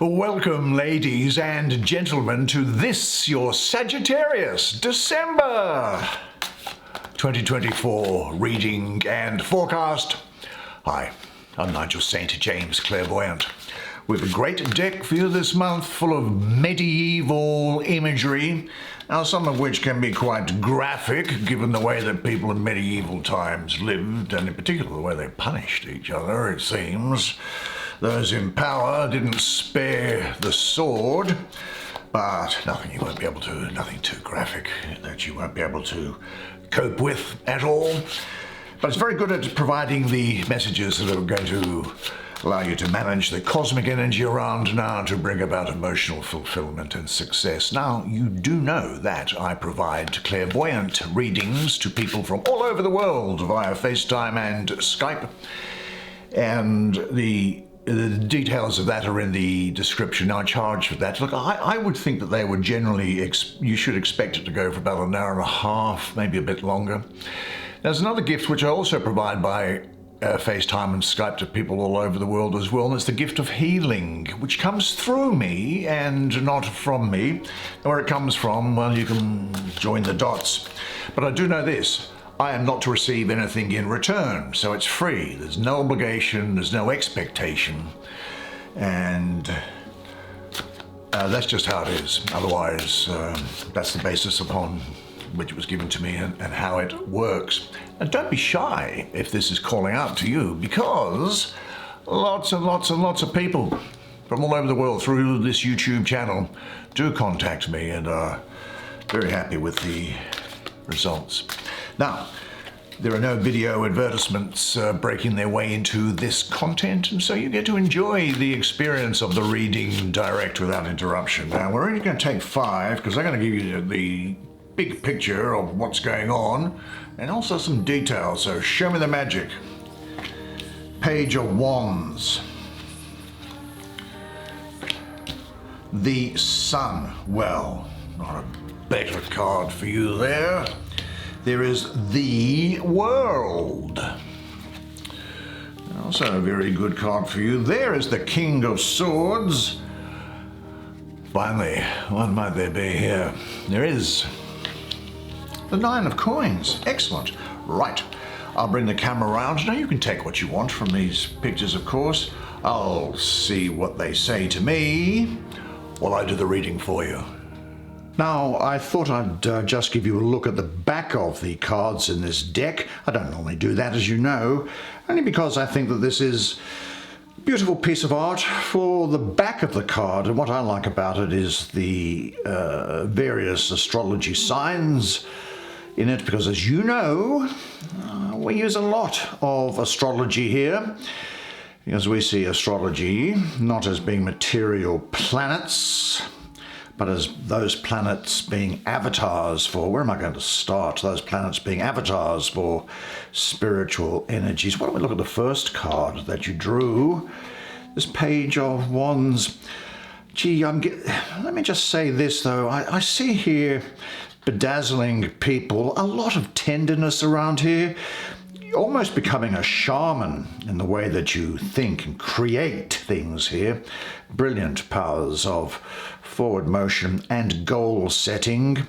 Welcome, ladies and gentlemen, to this, your Sagittarius, December 2024 reading and forecast. Hi, I'm Nigel Saint James, Clairvoyant. We have a great deck for you this month, full of medieval imagery, now some of which can be quite graphic, given the way that people in medieval times lived, and in particular the way they punished each other, it seems. Those in power didn't spare the sword, but nothing too graphic that you won't be able to cope with at all. But it's very good at providing the messages that are going to allow you to manage the cosmic energy around now to bring about emotional fulfillment and success. Now, you do know that I provide clairvoyant readings to people from all over the world via FaceTime and Skype, and the details of that are in the description. I charge for that. Look, I would think that they would generally, you should expect it to go for about an hour and a half, maybe a bit longer. There's another gift which I also provide by FaceTime and Skype to people all over the world as well, and it's the gift of healing, which comes through me and not from me. And where it comes from, well, you can join the dots. But I do know this. I am not to receive anything in return, so it's free. There's no obligation, there's no expectation, and that's just how it is. Otherwise, that's the basis upon which it was given to me and how it works. And don't be shy if this is calling out to you, because lots and lots and lots of people from all over the world through this YouTube channel do contact me and are very happy with the results. Now, there are no video advertisements breaking their way into this content, and so you get to enjoy the experience of the reading direct without interruption. Now, we're only going to take 5 because I'm going to give you the big picture of what's going on and also some details, so show me the magic. Page of Wands. The Sun. Well, not a better card for you there. There is the World. Also a very good card for you. There is the King of Swords. Finally, what might there be here? There is the 9 of Coins. Excellent. Right, I'll bring the camera around. Now you can take what you want from these pictures, of course. I'll see what they say to me while I do the reading for you. Now, I thought I'd just give you a look at the back of the cards in this deck. I don't normally do that, as you know, only because I think that this is a beautiful piece of art for the back of the card. And what I like about it is the various astrology signs in it, because as you know, we use a lot of astrology here, because we see astrology not as being material planets, but as those planets being avatars for, where am I going to start? Those planets being avatars for spiritual energies. Why don't we look at the first card that you drew? This Page of Wands. Gee, let me just say this though. I see here bedazzling people, a lot of tenderness around here. You're almost becoming a shaman in the way that you think and create things here. Brilliant powers of forward motion and goal setting.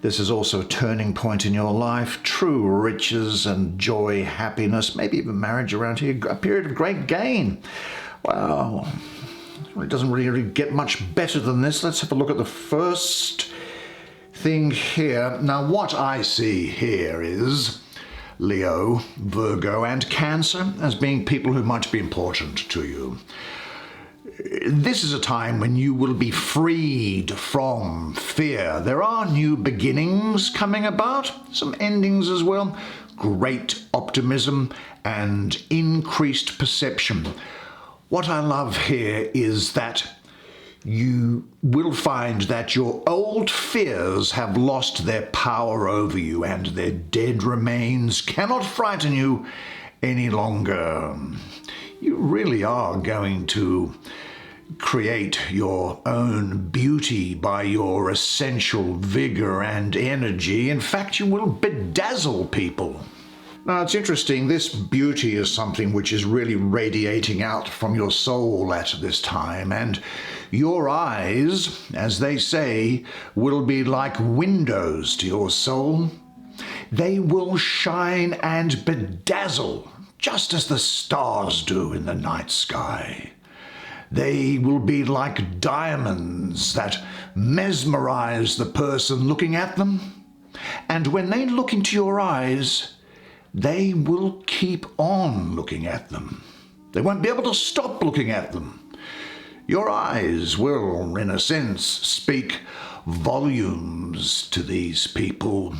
This is also a turning point in your life. True riches and joy, happiness, maybe even marriage around here. A period of great gain. Wow, it doesn't really get much better than this. Let's have a look at the first thing here. Now, what I see here is Leo, Virgo, and Cancer as being people who might be important to you. This is a time when you will be freed from fear. There are new beginnings coming about, some endings as well, great optimism and increased perception. What I love here is that you will find that your old fears have lost their power over you, and their dead remains cannot frighten you any longer. You really are going to create your own beauty by your essential vigor and energy. In fact, you will bedazzle people. Now, it's interesting, this beauty is something which is really radiating out from your soul at this time, and your eyes, as they say, will be like windows to your soul. They will shine and bedazzle, just as the stars do in the night sky. They will be like diamonds that mesmerize the person looking at them. And when they look into your eyes, they will keep on looking at them. They won't be able to stop looking at them. Your eyes will, in a sense, speak volumes to these people,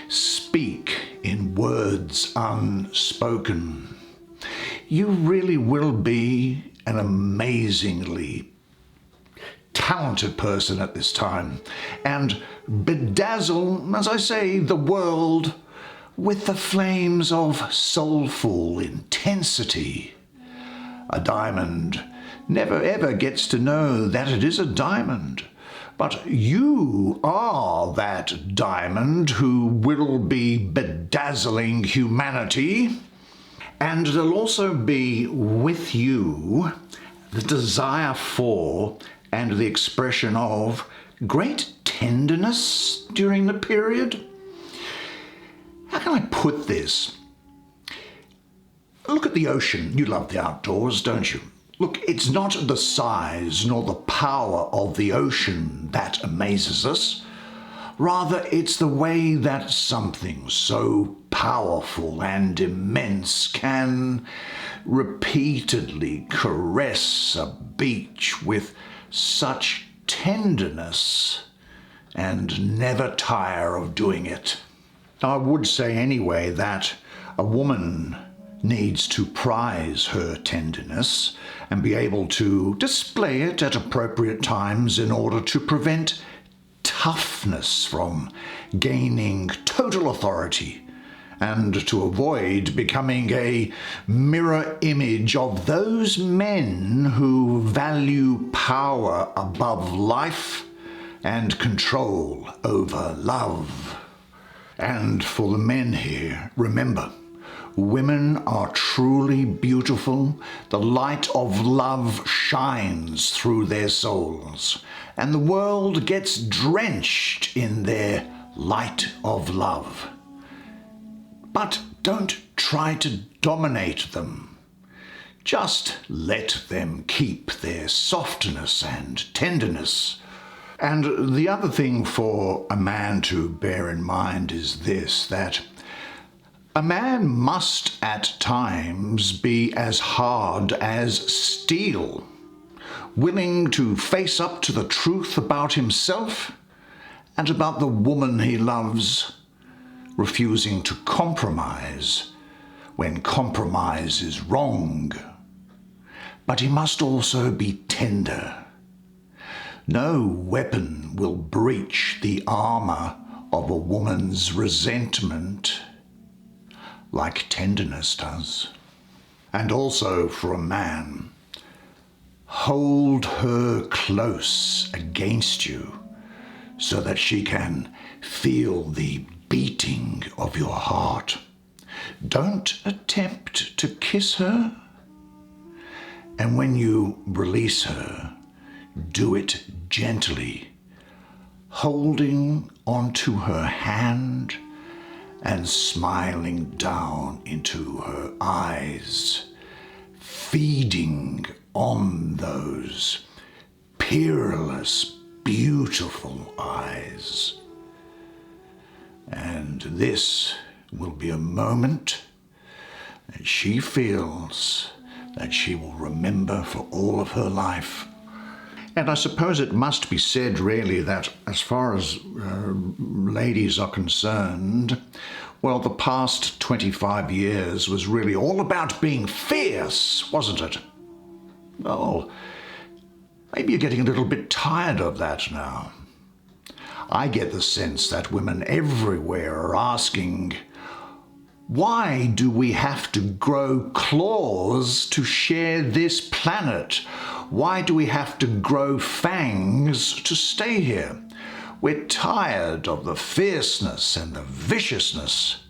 speak in words unspoken. You really will be an amazingly talented person at this time, and bedazzle, as I say, the world with the flames of soulful intensity. A diamond never ever gets to know that it is a diamond, but you are that diamond who will be bedazzling humanity, and there'll also be with you the desire for and the expression of great tenderness during the period. How can I put this? Look at the ocean. You love the outdoors, don't you? Look, it's not the size nor the power of the ocean that amazes us. Rather, it's the way that something so powerful and immense can repeatedly caress a beach with such tenderness and never tire of doing it. I would say anyway that a woman needs to prize her tenderness and be able to display it at appropriate times in order to prevent toughness from gaining total authority and to avoid becoming a mirror image of those men who value power above life and control over love. And for the men here, remember, women are truly beautiful. The light of love shines through their souls, and the world gets drenched in their light of love. But don't try to dominate them. Just let them keep their softness and tenderness. And the other thing for a man to bear in mind is this, that a man must at times be as hard as steel, willing to face up to the truth about himself and about the woman he loves, refusing to compromise when compromise is wrong. But he must also be tender. No weapon will breach the armor of a woman's resentment like tenderness does. And also for a man, hold her close against you so that she can feel the beating of your heart. Don't attempt to kiss her, and when you release her, do it gently, holding onto her hand and smiling down into her eyes, feeding on those peerless, beautiful eyes. And this will be a moment that she feels that she will remember for all of her life. And I suppose it must be said, really, that as far as ladies are concerned, well, the past 25 years was really all about being fierce, wasn't it? Well, maybe you're getting a little bit tired of that now. I get the sense that women everywhere are asking, why do we have to grow claws to share this planet? Why do we have to grow fangs to stay here? We're tired of the fierceness and the viciousness.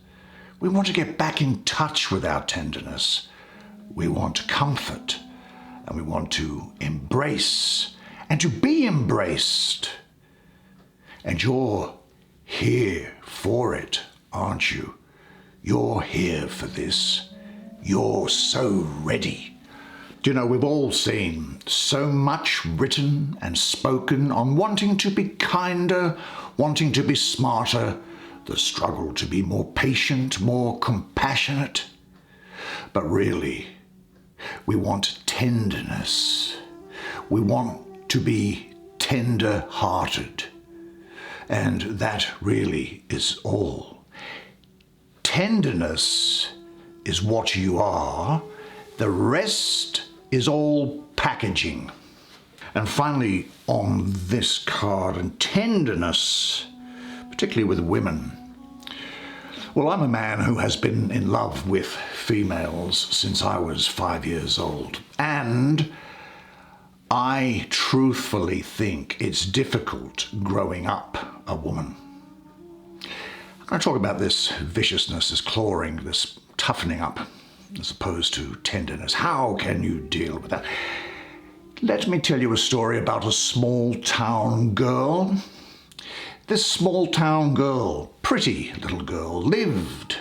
We want to get back in touch with our tenderness. We want comfort, and we want to embrace and to be embraced. And you're here for it, aren't you? You're here for this. You're so ready. Do you know, we've all seen so much written and spoken on wanting to be kinder, wanting to be smarter, the struggle to be more patient, more compassionate. But really, we want tenderness. We want to be tender-hearted. And that really is all. Tenderness is what you are. The rest is all packaging. And finally, on this card, and tenderness, particularly with women. Well, I'm a man who has been in love with females since I was 5 years old. And I truthfully think it's difficult growing up a woman. I'm going to talk about this viciousness, this clawing, this toughening up, as opposed to tenderness. How can you deal with that? Let me tell you a story about a small town girl. This small town girl, pretty little girl, lived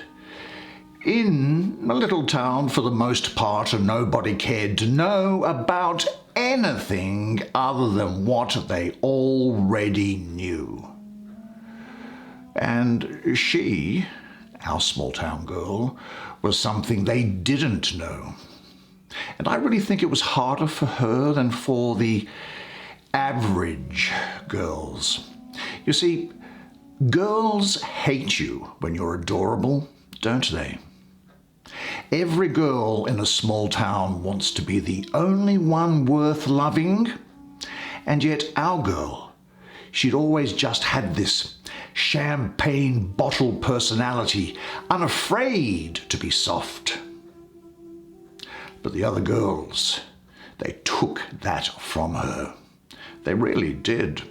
in a little town for the most part, and nobody cared to know about anything other than what they already knew. And she, our small town girl, was something they didn't know. And I really think it was harder for her than for the average girls. You see, girls hate you when you're adorable, don't they? Every girl in a small town wants to be the only one worth loving, and yet our girl, she'd always just had this champagne bottle personality, unafraid to be soft. But the other girls, they took that from her. They really did.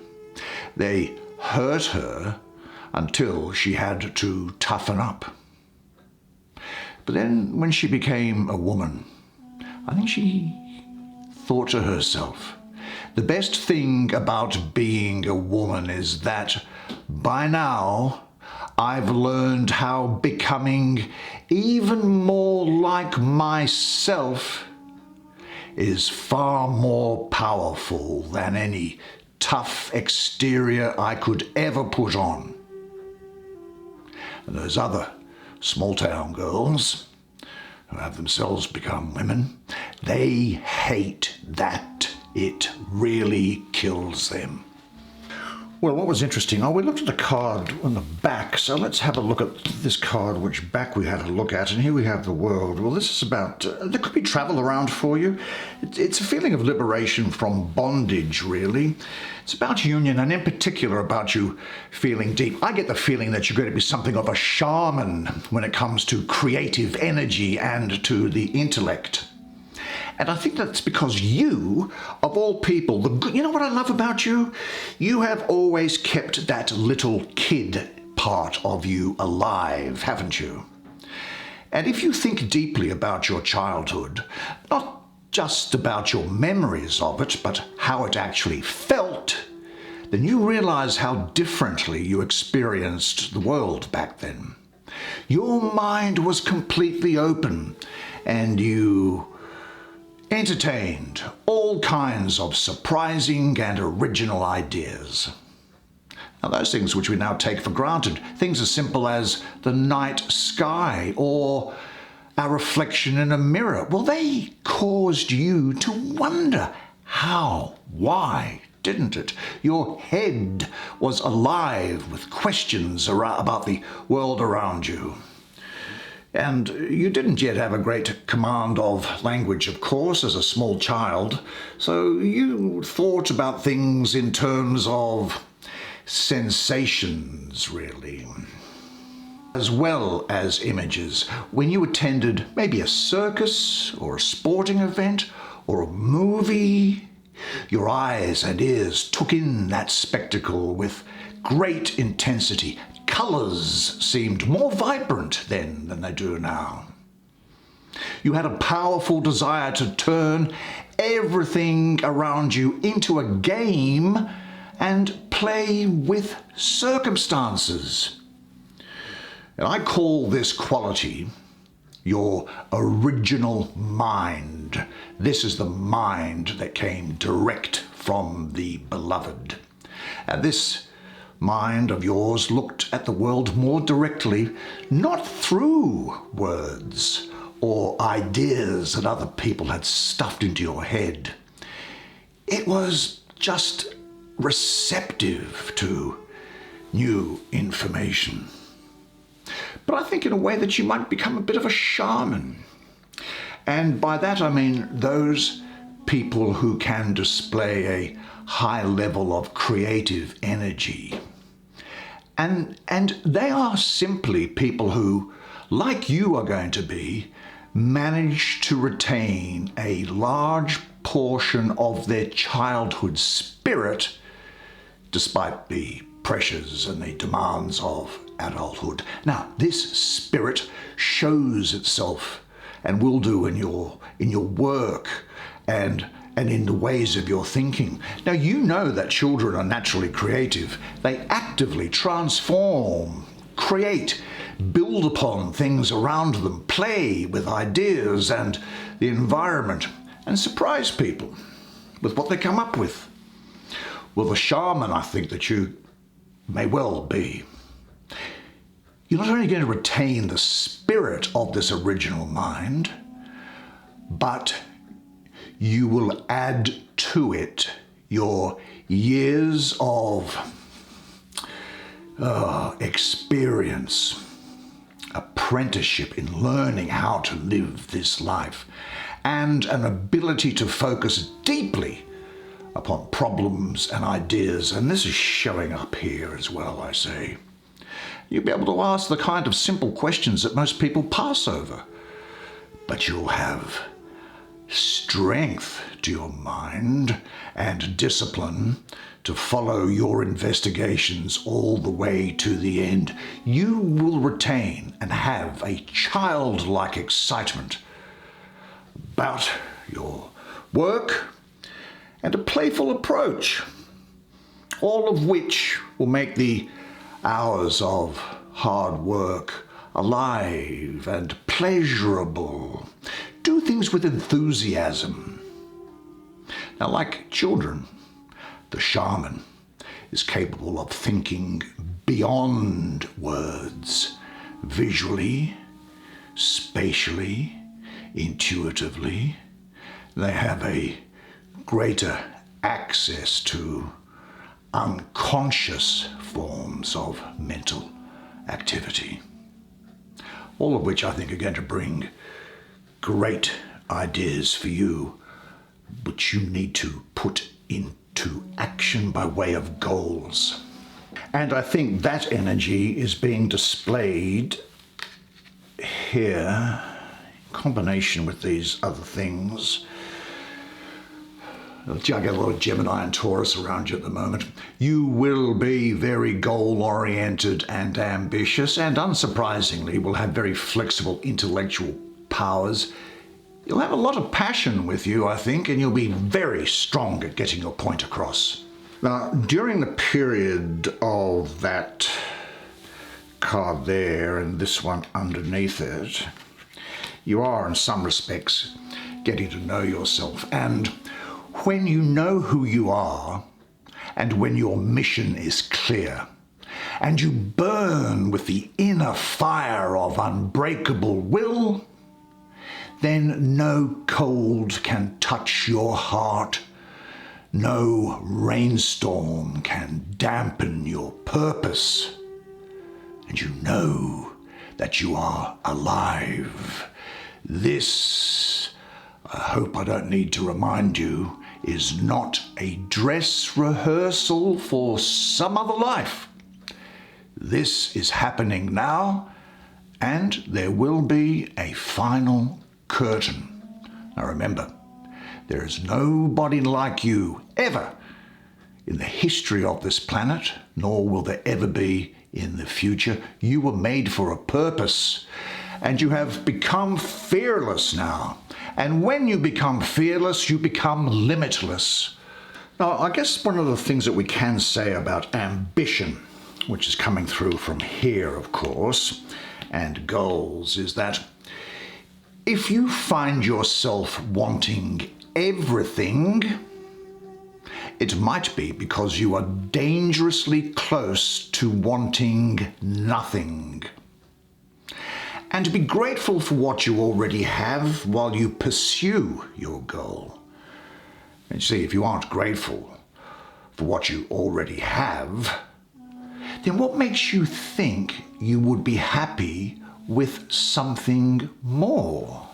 They hurt her until she had to toughen up. But then when she became a woman, I think she thought to herself, the best thing about being a woman is that by now I've learned how becoming even more like myself is far more powerful than any tough exterior I could ever put on. And those other small town girls who have themselves become women, they hate that. It really kills them. Well, what was interesting, we looked at the card on the back, so let's have a look at this card, which back we had a look at, and here we have the world. Well, this is about, there could be travel around for you. It's a feeling of liberation from bondage, really. It's about union, and in particular about you feeling deep. I get the feeling that you're going to be something of a shaman when it comes to creative energy and to the intellect. And I think that's because you, of all people, you know what I love about you? You have always kept that little kid part of you alive, haven't you? And if you think deeply about your childhood, not just about your memories of it, but how it actually felt, then you realize how differently you experienced the world back then. Your mind was completely open, and you entertained all kinds of surprising and original ideas. Now, those things which we now take for granted, things as simple as the night sky or our reflection in a mirror, well, they caused you to wonder how, why, didn't it? Your head was alive with questions about the world around you. And you didn't yet have a great command of language, of course, as a small child, so you thought about things in terms of sensations, really, as well as images. When you attended maybe a circus or a sporting event or a movie, your eyes and ears took in that spectacle with great intensity, colours seemed more vibrant then than they do now. You had a powerful desire to turn everything around you into a game and play with circumstances. And I call this quality your original mind. This is the mind that came direct from the beloved. And this mind of yours looked at the world more directly, not through words or ideas that other people had stuffed into your head. It was just receptive to new information. But I think in a way that you might become a bit of a shaman. And by that I mean those people who can display a high level of creative energy. And they are simply people who, like you are going to be, manage to retain a large portion of their childhood spirit despite the pressures and the demands of adulthood. Now, this spirit shows itself and will do in your work and in the ways of your thinking. Now, you know that children are naturally creative. They actively transform, create, build upon things around them, play with ideas and the environment, and surprise people with what they come up with. Well, the shaman, I think that you may well be. You're not only going to retain the spirit of this original mind, but you will add to it your years of experience, apprenticeship in learning how to live this life, and an ability to focus deeply upon problems and ideas. And this is showing up here as well, I say. You'll be able to ask the kind of simple questions that most people pass over, but you'll have strength to your mind and discipline to follow your investigations all the way to the end. You will retain and have a childlike excitement about your work and a playful approach, all of which will make the hours of hard work alive and pleasurable. Do things with enthusiasm. Now, like children, the shaman is capable of thinking beyond words, visually, spatially, intuitively. They have a greater access to unconscious forms of mental activity, all of which I think are going to bring great ideas for you, which you need to put into action by way of goals. And I think that energy is being displayed here in combination with these other things. I get a lot of Gemini and Taurus around you at the moment. You will be very goal-oriented and ambitious, and unsurprisingly will have very flexible intellectual powers. You'll have a lot of passion with you, I think, and you'll be very strong at getting your point across. Now, during the period of that card there and this one underneath it, you are, in some respects, getting to know yourself. And when you know who you are, and when your mission is clear, and you burn with the inner fire of unbreakable will, then no cold can touch your heart, no rainstorm can dampen your purpose, and you know that you are alive. This, I hope I don't need to remind you, is not a dress rehearsal for some other life. This is happening now, and there will be a final curtain. Now remember, there is nobody like you ever in the history of this planet, nor will there ever be in the future. You were made for a purpose, and you have become fearless now. And when you become fearless, you become limitless. Now, I guess one of the things that we can say about ambition, which is coming through from here, of course, and goals, is that if you find yourself wanting everything, it might be because you are dangerously close to wanting nothing. And to be grateful for what you already have while you pursue your goal. And you see, if you aren't grateful for what you already have, then what makes you think you would be happy with something more?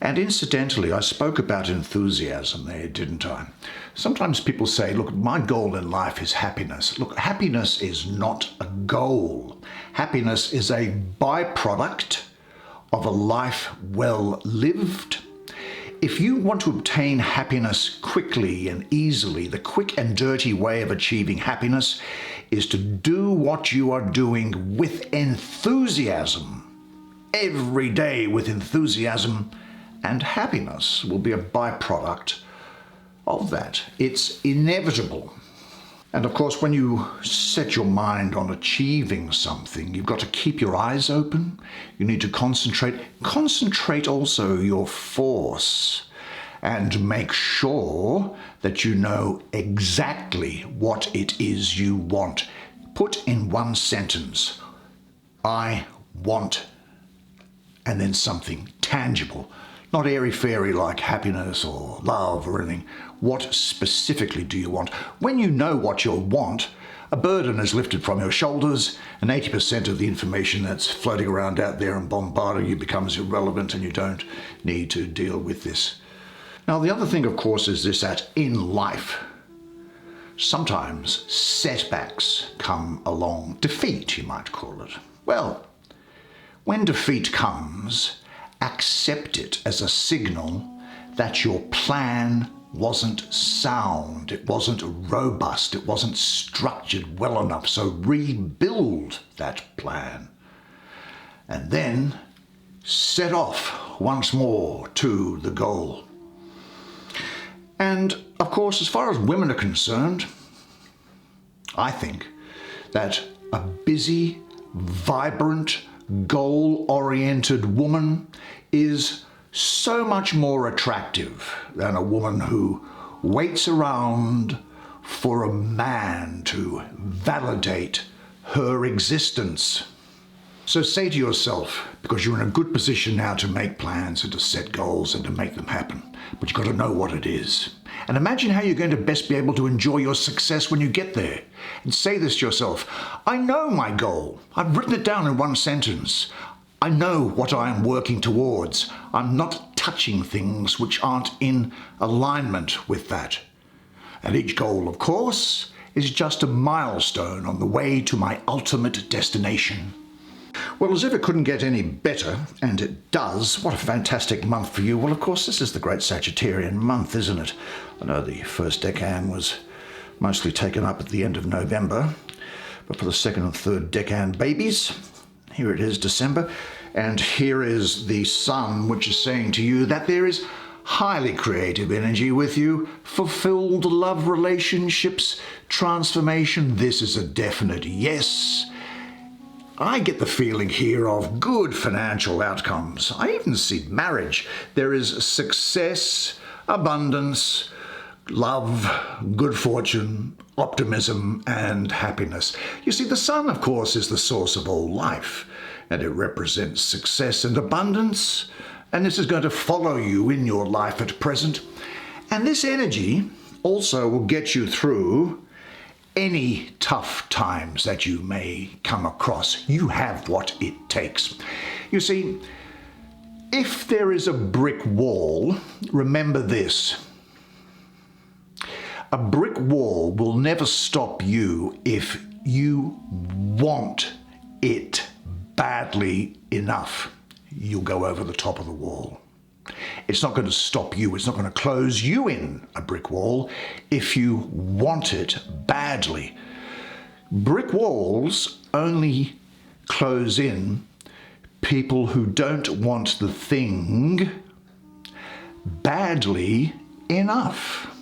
And incidentally, I spoke about enthusiasm there, didn't I? Sometimes people say, look, my goal in life is happiness. Look, happiness is not a goal. Happiness is a byproduct of a life well lived. If you want to obtain happiness quickly and easily, the quick and dirty way of achieving happiness is to do what you are doing with enthusiasm. Every day with enthusiasm, and happiness will be a byproduct of that. It's inevitable. And of course, when you set your mind on achieving something, you've got to keep your eyes open. You need to concentrate. Concentrate also your force and make sure that you know exactly what it is you want. Put in one sentence, I want, and then something tangible. Not airy-fairy like happiness or love or anything. What specifically do you want? When you know what you'll want, a burden is lifted from your shoulders, and 80% of the information that's floating around out there and bombarding you becomes irrelevant, and you don't need to deal with this. Now, the other thing, of course, is this, that in life, sometimes setbacks come along. Defeat, you might call it. Well, when defeat comes, accept it as a signal that your plan wasn't sound, it wasn't robust, it wasn't structured well enough. So rebuild that plan and then set off once more to the goal. And of course, as far as women are concerned, I think that a busy, vibrant, goal-oriented woman is so much more attractive than a woman who waits around for a man to validate her existence. So say to yourself, because you're in a good position now to make plans and to set goals and to make them happen, but you've got to know what it is. And imagine how you're going to best be able to enjoy your success when you get there. And say this to yourself, I know my goal. I've written it down in one sentence. I know what I am working towards. I'm not touching things which aren't in alignment with that. And each goal, of course, is just a milestone on the way to my ultimate destination. Well, as if it couldn't get any better, and it does, what a fantastic month for you. Well, of course, this is the great Sagittarian month, isn't it? I know the first decan was mostly taken up at the end of November, but for the second and third decan babies, here it is, December, and here is the sun, which is saying to you that there is highly creative energy with you, fulfilled love relationships, transformation. This is a definite yes. I get the feeling here of good financial outcomes. I even see marriage. There is success, abundance, love, good fortune, optimism, and happiness. You see, the sun, of course, is the source of all life, and it represents success and abundance, and this is going to follow you in your life at present. And this energy also will get you through any tough times that you may come across. You have what it takes. You see, if there is a brick wall, remember this. A brick wall will never stop you if you want it badly enough. You'll go over the top of the wall. It's not going to stop you. It's not going to close you in, a brick wall, if you want it badly. Brick walls only close in people who don't want the thing badly enough.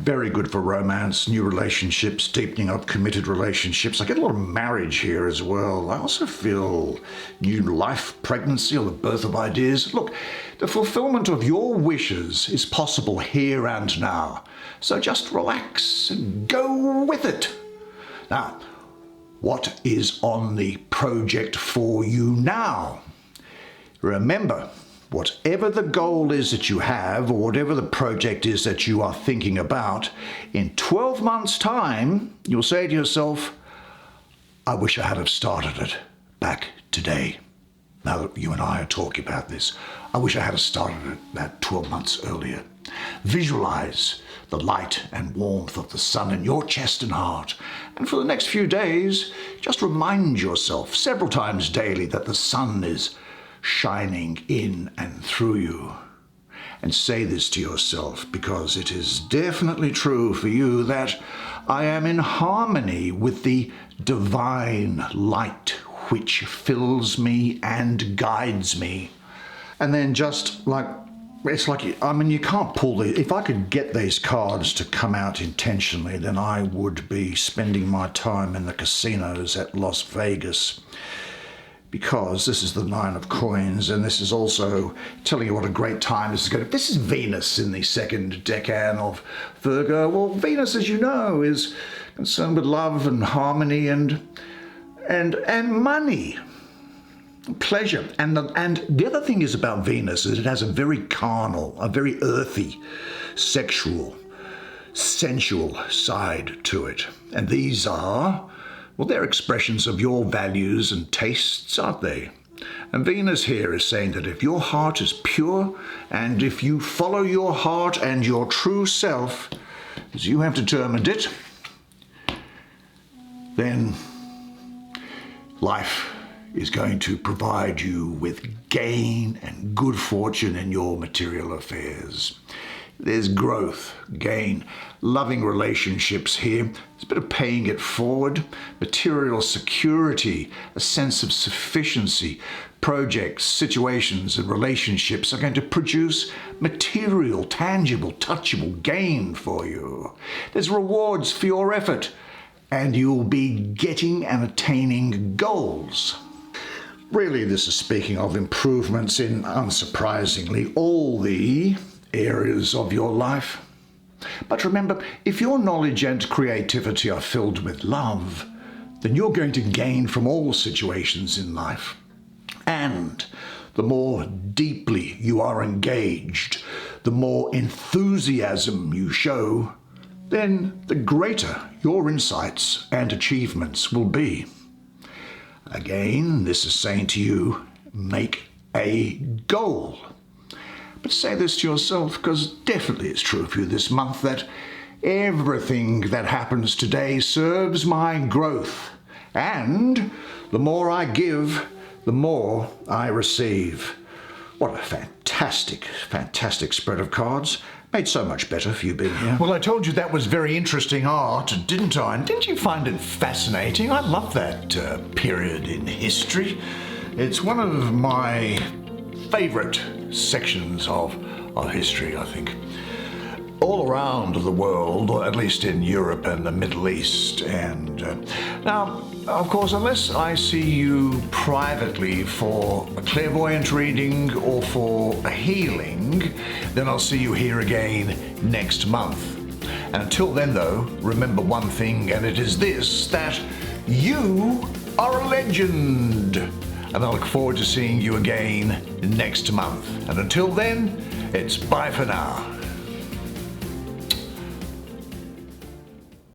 Very good for romance, new relationships, deepening of committed relationships. I get a lot of marriage here as well. I also feel new life, pregnancy, or the birth of ideas. Look, the fulfillment of your wishes is possible here and now. So just relax and go with it. Now, what is on the project for you now? Remember, whatever the goal is that you have, or whatever the project is that you are thinking about, in 12 months' time, you'll say to yourself, I wish I had have started it back today. Now that you and I are talking about this, I wish I had have started it that 12 months earlier. Visualize the light and warmth of the sun in your chest and heart. And for the next few days, just remind yourself several times daily that the sun is shining in and through you. And say this to yourself, because it is definitely true for you that I am in harmony with the divine light which fills me and guides me. And then just like, it's like, I mean, you can't pull these. If I could get these cards to come out intentionally, then I would be spending my time in the casinos at Las Vegas. Because this is the 9 of coins, and this is also telling you what a great time this is going to be. This is Venus in the second decan of Virgo. Well, Venus, as you know, is concerned with love and harmony and money, pleasure. And the other thing is about Venus is it has a very carnal, a very earthy, sexual, sensual side to it. And these are, well, they're expressions of your values and tastes, aren't they? And Venus here is saying that if your heart is pure and if you follow your heart and your true self, as you have determined it, then life is going to provide you with gain and good fortune in your material affairs. There's growth, gain, loving relationships here. There's a bit of paying it forward, material security, a sense of sufficiency. Projects, situations, and relationships are going to produce material, tangible, touchable gain for you. There's rewards for your effort, and you'll be getting and attaining goals. Really, this is speaking of improvements in, unsurprisingly, all the areas of your life. But remember, if your knowledge and creativity are filled with love, then you're going to gain from all situations in life. And the more deeply you are engaged, the more enthusiasm you show, then the greater your insights and achievements will be. Again, this is saying to you, make a goal. But say this to yourself, because definitely it's true for you this month, that everything that happens today serves my growth. And the more I give, the more I receive. What a fantastic, fantastic spread of cards. Made so much better for you being here. Well, I told you that was very interesting art, didn't I? And didn't you find it fascinating? I love that period in history. It's one of my favorite sections of history, I think. All around the world, or at least in Europe and the Middle East. And now, of course, unless I see you privately for a clairvoyant reading or for a healing, then I'll see you here again next month. And until then, though, remember one thing, and it is this, that you are a legend. And I look forward to seeing you again next month. And until then, it's bye for now.